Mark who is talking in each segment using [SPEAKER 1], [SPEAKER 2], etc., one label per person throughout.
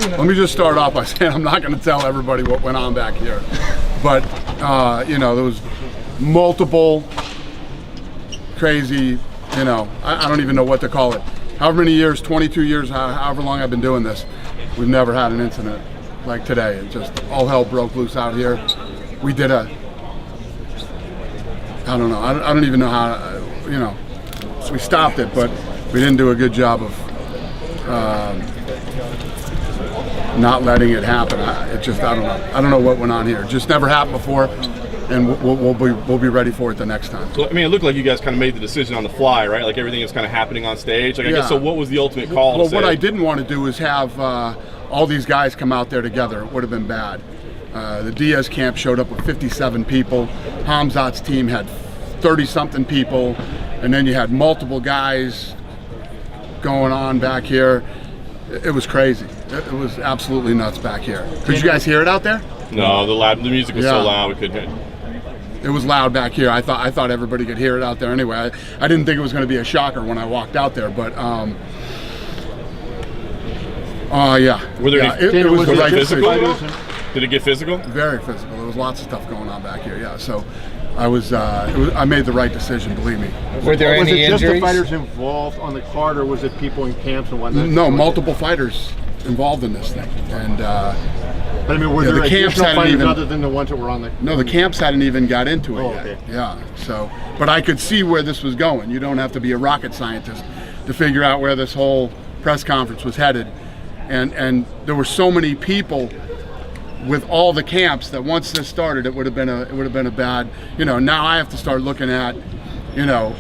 [SPEAKER 1] Let me just start off by saying I'm not going to tell everybody what went on back here. But, you know, there was multiple crazy, you know, I don't even know what to call it. However many years, 22 years, however long I've been doing this, we've never had an incident like today. It just, all hell broke loose out here. We did I don't know, I don't even know how, you know, so we stopped it, but we didn't do a good job of not letting it happen. I don't know what went on here. It just never happened before, and we'll be ready for it the next time.
[SPEAKER 2] So, I mean, it looked like you guys kind of made the decision on the fly, right? Like everything was kind of happening on stage. Like, I guess, so what was the ultimate call?
[SPEAKER 1] Well, what I didn't want to do is have all these guys come out there together. It would have been bad. The Diaz camp showed up with 57 people. Hamzat's team had 30-something people, and then you had multiple guys going on back here. It was crazy. It was absolutely nuts back here. Could you guys hear it out there?
[SPEAKER 2] No, the music was so loud we couldn't hear it.
[SPEAKER 1] It was loud back here. I thought everybody could hear it out there anyway. I didn't think it was going to be a shocker when I walked out there, but yeah.
[SPEAKER 2] Were there
[SPEAKER 1] it was the right
[SPEAKER 2] physical?
[SPEAKER 1] decision.
[SPEAKER 2] Did it get physical?
[SPEAKER 1] Very physical. There was lots of stuff going on back here. Yeah, so I made the right decision. Believe me.
[SPEAKER 3] Were there any injuries?
[SPEAKER 4] Was it just the fighters involved on the card, or was it people in camps and whatnot?
[SPEAKER 1] No, multiple fighters involved in this thing, and.
[SPEAKER 4] But I mean, were there
[SPEAKER 1] the camps
[SPEAKER 4] additional fighters
[SPEAKER 1] even,
[SPEAKER 4] other than the ones that were on the?
[SPEAKER 1] No, the camps hadn't even got into it yet.
[SPEAKER 4] Okay.
[SPEAKER 1] Yeah. So, but I could see where this was going. You don't have to be a rocket scientist to figure out where this whole press conference was headed, and there were so many people with all the camps that once this started, it would have been a bad. You know, now I have to start looking at, you know,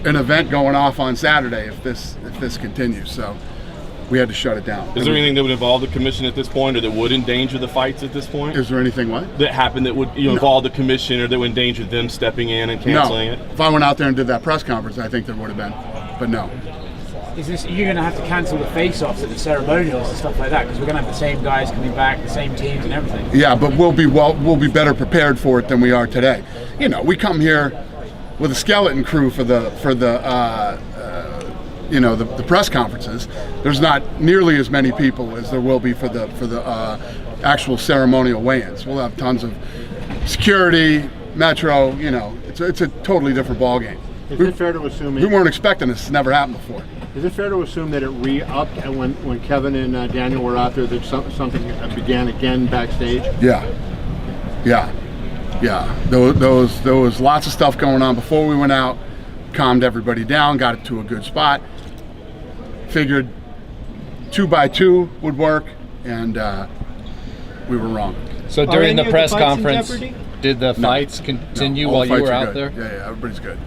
[SPEAKER 1] an event going off on Saturday if this continues. So. We had to shut it down.
[SPEAKER 2] Is there anything that would involve the commission at this point, or that would endanger the fights at this point?
[SPEAKER 1] Is there anything what?
[SPEAKER 2] That happened that would involve the commission, or that would endanger them stepping in and canceling it?
[SPEAKER 1] If I went out there and did that press conference, I think there would have been, but no.
[SPEAKER 5] You're going to have to cancel the face-offs at the ceremonials and stuff like that, because we're going to have the same guys coming back, the same teams and everything.
[SPEAKER 1] Yeah, but we'll be better prepared for it than we are today. You know, we come here with a skeleton crew for the you know, the press conferences. There's not nearly as many people as there will be for the actual ceremonial weigh-ins. We'll have tons of security, metro. You know, it's a totally different ball game.
[SPEAKER 4] Is it fair to assume
[SPEAKER 1] we weren't expecting this? It's never happened before.
[SPEAKER 4] Is it fair to assume that it re-upped, and when Kevin and Daniel were out there, that something began again backstage?
[SPEAKER 1] Yeah. There was lots of stuff going on before we went out. Calmed everybody down, got it to a good spot. Figured 2 by 2 would work, and we were wrong.
[SPEAKER 3] So during the press conference, did the fights continue while you were out there?
[SPEAKER 1] Yeah, everybody's good.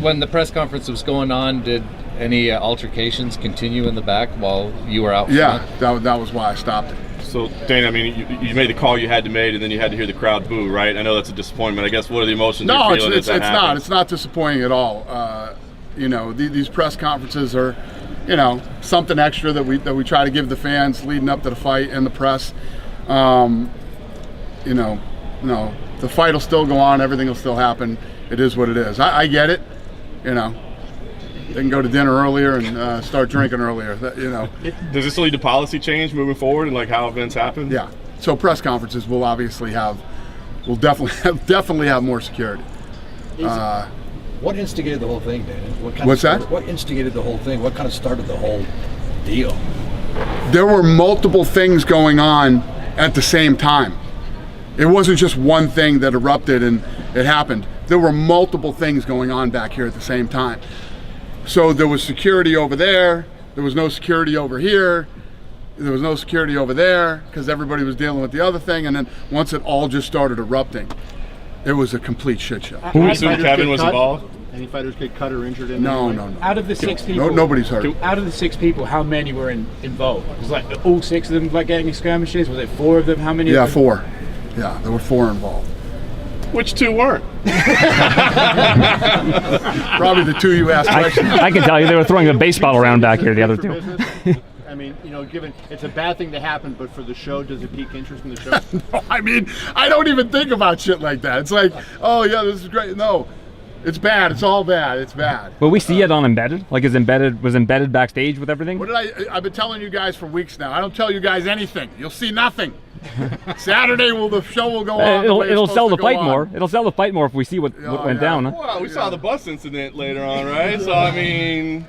[SPEAKER 3] When the press conference was going on, did any altercations continue in the back while you were out front?
[SPEAKER 1] Yeah, that was why I stopped it.
[SPEAKER 2] So, Dana, I mean, you made the call you had to make, and then you had to hear the crowd boo, right? I know that's a disappointment. I guess, what are the emotions you're feeling as that happens?
[SPEAKER 1] It's not disappointing at all. You know, these press conferences are, you know, something extra that we try to give the fans leading up to the fight and the press. You know, no, the fight will still go on. Everything will still happen. It is what it is. I get it. You know, they can go to dinner earlier and start drinking earlier. You know.
[SPEAKER 2] Does this lead to policy change moving forward and like how events happen?
[SPEAKER 1] Yeah. So press conferences will obviously will definitely have more security.
[SPEAKER 6] What instigated the whole thing, Dan?
[SPEAKER 1] What's that?
[SPEAKER 6] What instigated the whole thing? What kind of started the whole deal?
[SPEAKER 1] There were multiple things going on at the same time. It wasn't just one thing that erupted and it happened. There were multiple things going on back here at the same time. So there was security over there, there was no security over here, there was no security over there because everybody was dealing with the other thing, and then once it all just started erupting, it was a complete shit show.
[SPEAKER 2] Who assumed Kevin was involved?
[SPEAKER 4] Any fighters get cut or injured in
[SPEAKER 1] No.
[SPEAKER 5] Out of the 6 people,
[SPEAKER 1] nobody's hurt.
[SPEAKER 5] Out of the 6 people, how many were involved? Was like all 6 of them like getting skirmishes? Was it 4 of them? How many?
[SPEAKER 1] Yeah, 4. Yeah, there were 4 involved.
[SPEAKER 2] Which 2 weren't?
[SPEAKER 1] Probably the 2 you asked questions.
[SPEAKER 7] I can tell you they were throwing a baseball around back here, the other 2.
[SPEAKER 4] I mean, you know, given it's a bad thing to happen, but for the show, does it pique interest in the show?
[SPEAKER 1] No, I mean, I don't even think about shit like that. It's like, oh yeah, this is great. No, It's bad. It's all bad. It's bad.
[SPEAKER 7] Will we see it on Embedded? Like, was embedded backstage with everything?
[SPEAKER 1] What did I've been telling you guys for weeks now. I don't tell you guys anything. You'll see nothing. Saturday, the show will go on.
[SPEAKER 7] It'll sell the fight more. It'll sell the fight more if we see what went down. Huh?
[SPEAKER 2] Well, we saw the bus incident later on, right? So I mean,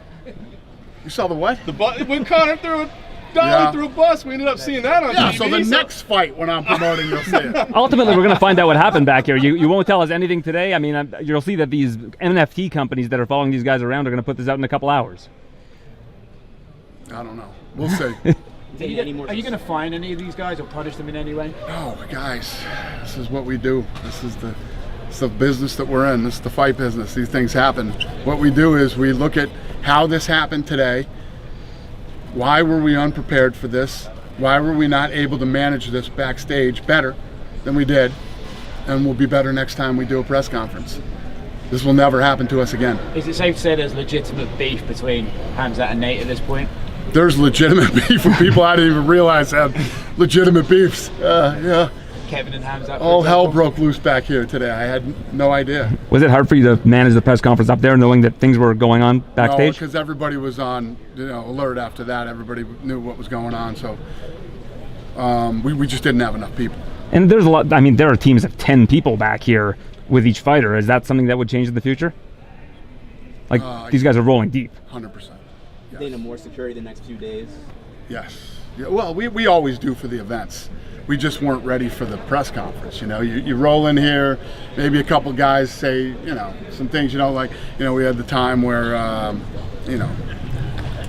[SPEAKER 1] you saw the what?
[SPEAKER 2] The bus when Conor threw a dolly through a bus. We ended up seeing that on TV.
[SPEAKER 1] So the next fight when I'm promoting, you'll see it.
[SPEAKER 7] Ultimately, we're going to find out what happened back here. You won't tell us anything today. I mean, you'll see that these NFT companies that are following these guys around are going to put this out in a couple hours.
[SPEAKER 1] I don't know. We'll see.
[SPEAKER 5] Are you going to fine any of these guys or punish them in any way?
[SPEAKER 1] Oh, guys, this is what we do. This is the business that we're in. This is the fight business. These things happen. What we do is we look at how this happened today. Why were we unprepared for this? Why were we not able to manage this backstage better than we did? And we'll be better next time we do a press conference. This will never happen to us again.
[SPEAKER 5] Is it safe to say there's legitimate beef between Khamzat and Nate at this point?
[SPEAKER 1] There's legitimate beef with people I didn't even realize had legitimate beefs. Yeah.
[SPEAKER 5] Kevin and Khamzat.
[SPEAKER 1] All hell broke loose back here today. I had no idea.
[SPEAKER 7] Was it hard for you to manage the press conference up there, knowing that things were going on backstage?
[SPEAKER 1] No, because everybody was on, alert after that. Everybody knew what was going on, so we just didn't have enough people.
[SPEAKER 7] And there's a lot. I mean, there are teams of 10 people back here with each fighter. Is that something that would change in the future? Like these guys are rolling deep.
[SPEAKER 1] 100%. Yes.
[SPEAKER 8] They need more security the next few days.
[SPEAKER 1] Yes. Yeah, well, we always do for the events. We just weren't ready for the press conference. You roll in here, maybe a couple guys say, some things, like, we had the time where, a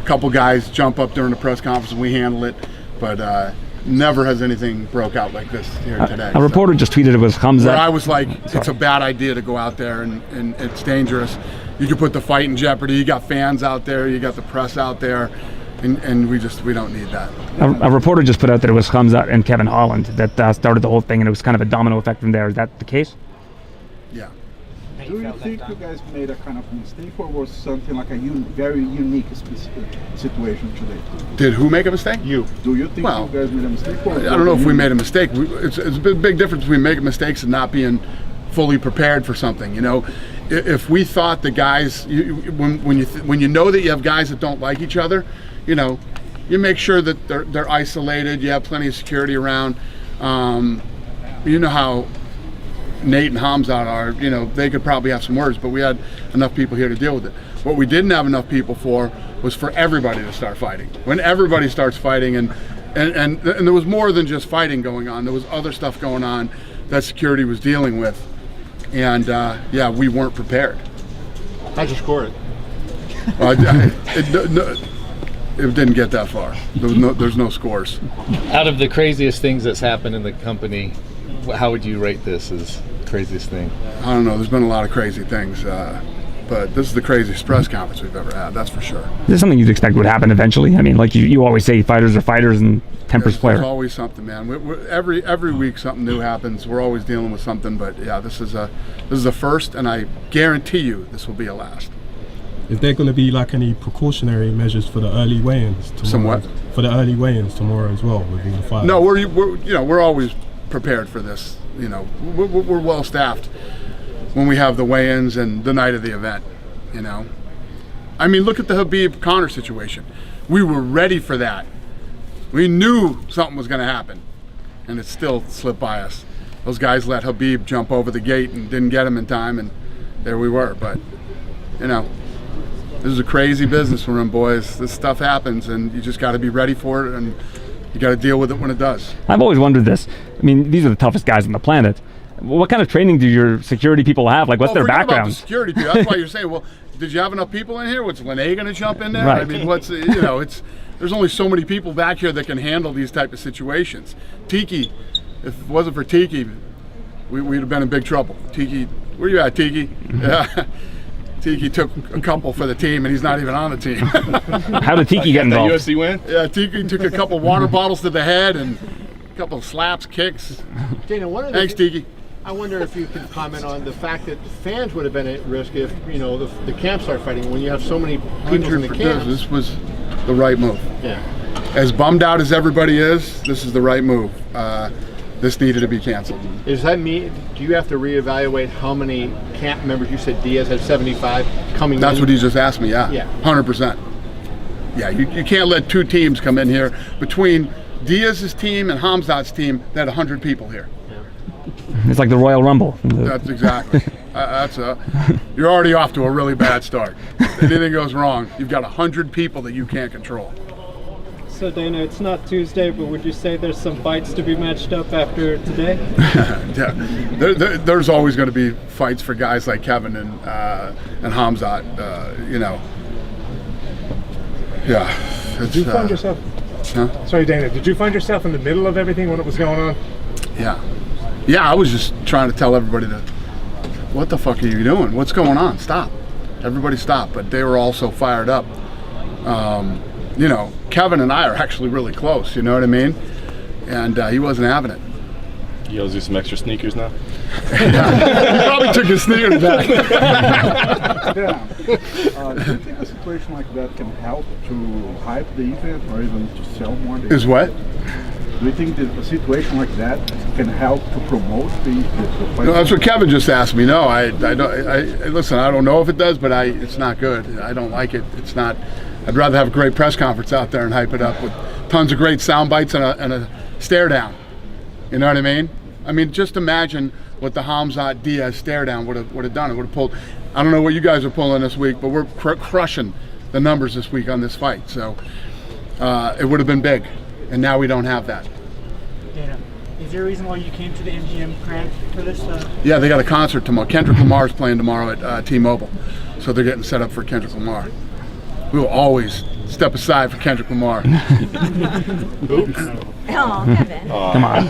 [SPEAKER 1] couple guys jump up during the press conference and we handle it, but never has anything broke out like this here today.
[SPEAKER 7] A reporter just tweeted it was Khamzat.
[SPEAKER 1] Where I was like, it's a bad idea to go out there and it's dangerous. You could put the fight in jeopardy. You got fans out there, you got the press out there. And we don't need that.
[SPEAKER 7] A reporter just put out that it was Khamzat and Kevin Holland that started the whole thing, and it was kind of a domino effect from there. Is that the case?
[SPEAKER 1] Yeah.
[SPEAKER 9] Do you think you guys made a kind of mistake, or was something like a very unique situation today?
[SPEAKER 1] Did who make a mistake?
[SPEAKER 9] You. Do you think you guys made a mistake? Or
[SPEAKER 1] I don't know if we made a mistake. It's a big difference between making mistakes and not being fully prepared for something. If we thought the guys, when you know that you have guys that don't like each other, you make sure that they're isolated. You have plenty of security around. You know how Nate and Khamzat are. They could probably have some words, but we had enough people here to deal with it. What we didn't have enough people for was for everybody to start fighting. When everybody starts fighting, and there was more than just fighting going on. There was other stuff going on that security was dealing with, and we weren't prepared.
[SPEAKER 4] How'd you score it?
[SPEAKER 1] It didn't get that far. There's no scores.
[SPEAKER 3] Out of the craziest things that's happened in the company, how would you rate this as craziest thing?
[SPEAKER 1] I don't know. There's been a lot of crazy things, but this is the craziest press conference we've ever had. That's for sure.
[SPEAKER 7] Is this something you'd expect would happen eventually? I mean, like you always say, fighters are fighters and tempers player.
[SPEAKER 1] There's always something, man. Every week something new happens. We're always dealing with something. But yeah, this is a first, and I guarantee you this will be a last.
[SPEAKER 10] Is there going to be like any precautionary measures for the early weigh-ins tomorrow?
[SPEAKER 1] Somewhat.
[SPEAKER 10] For the early weigh-ins tomorrow as well within the fight?
[SPEAKER 1] No, we're always prepared for this. We're well staffed when we have the weigh-ins and the night of the event. I mean, look at the Khabib Conor situation. We were ready for that. We knew something was going to happen, and it still slipped by us. Those guys let Khabib jump over the gate and didn't get him in time, and there we were. But this is a crazy business we're in, boys. This stuff happens, and you just got to be ready for it, and you got to deal with it when it does.
[SPEAKER 7] I've always wondered this. I mean, these are the toughest guys on the planet. What kind of training do your security people have? Like, what's their background?
[SPEAKER 1] About the security people. That's why you're saying, well, did you have enough people in here? Was Lene going to jump in there?
[SPEAKER 7] Right.
[SPEAKER 1] I mean, there's only so many people back here that can handle these type of situations. Tiki, if it wasn't for Tiki, we'd have been in big trouble. Tiki, where you at, Tiki? Yeah. Tiki took a couple for the team, and he's not even on the team.
[SPEAKER 7] How did Tiki get involved?
[SPEAKER 2] UFC win?
[SPEAKER 1] Yeah, Tiki took a couple water bottles to the head and a couple of slaps, kicks.
[SPEAKER 4] Dana,
[SPEAKER 1] Thanks, Tiki.
[SPEAKER 4] I wonder if you could comment on the fact that fans would have been at risk if the camps start fighting when you have so many people in the camps.
[SPEAKER 1] This was the right move.
[SPEAKER 4] Yeah.
[SPEAKER 1] As bummed out as everybody is, this is the right move. this needed to be canceled.
[SPEAKER 4] Does that mean, do you have to reevaluate how many camp members? You said Diaz had 75 coming in.
[SPEAKER 1] That's what he just asked me, yeah. 100%. Yeah, you can't let two teams come in here. Between Diaz's team and Hamzat's team, they had 100 people here.
[SPEAKER 7] It's like the Royal Rumble.
[SPEAKER 1] That's exactly. You're already off to a really bad start. If anything goes wrong, you've got 100 people that you can't control.
[SPEAKER 11] So Dana, it's not Tuesday, but would you say there's some fights to be matched up after today?
[SPEAKER 1] Yeah, there's always going to be fights for guys like Kevin and Hamzat. You know. Yeah.
[SPEAKER 12] Did you find yourself?
[SPEAKER 1] Huh?
[SPEAKER 12] Sorry, Dana. Did you find yourself in the middle of everything when it was going on?
[SPEAKER 1] Yeah. Yeah, I was just trying to tell everybody to, what the fuck are you doing? What's going on? Stop. Everybody stop. But they were all so fired up. You know, Kevin and I are actually really close, you know what I mean? And he wasn't having it.
[SPEAKER 2] You guys do some extra sneakers now?
[SPEAKER 1] He probably took his sneakers back.
[SPEAKER 9] Yeah. Do you think a situation like that can help to hype the event or even to sell more?
[SPEAKER 1] Is what?
[SPEAKER 9] Do you think that a situation like that can help to promote the fight?
[SPEAKER 1] No, that's what Kevin just asked me. No, I don't. Listen, I don't know if it does, but it's not good. I don't like it. It's not. I'd rather have a great press conference out there and hype it up with tons of great sound bites and a stare down. You know what I mean? I mean, just imagine what the Hamzat Diaz stare down would have done. It would have pulled. I don't know what you guys are pulling this week, but we're crushing the numbers this week on this fight. So it would have been big, and now we don't have that.
[SPEAKER 5] Dana, is there a reason why you came to the MGM Grand for this?
[SPEAKER 1] Yeah, they got a concert tomorrow. Kendrick Lamar's playing tomorrow at T-Mobile, so they're getting set up for Kendrick Lamar. We will always step aside for Kendrick Lamar.
[SPEAKER 13] Oops. Oh, Kevin.
[SPEAKER 7] Come on.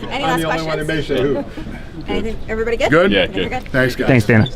[SPEAKER 13] Any last questions?
[SPEAKER 4] Anything,
[SPEAKER 13] Everybody good?
[SPEAKER 1] Good?
[SPEAKER 2] Yeah, good.
[SPEAKER 1] Thanks, guys.
[SPEAKER 7] Thanks, Dana.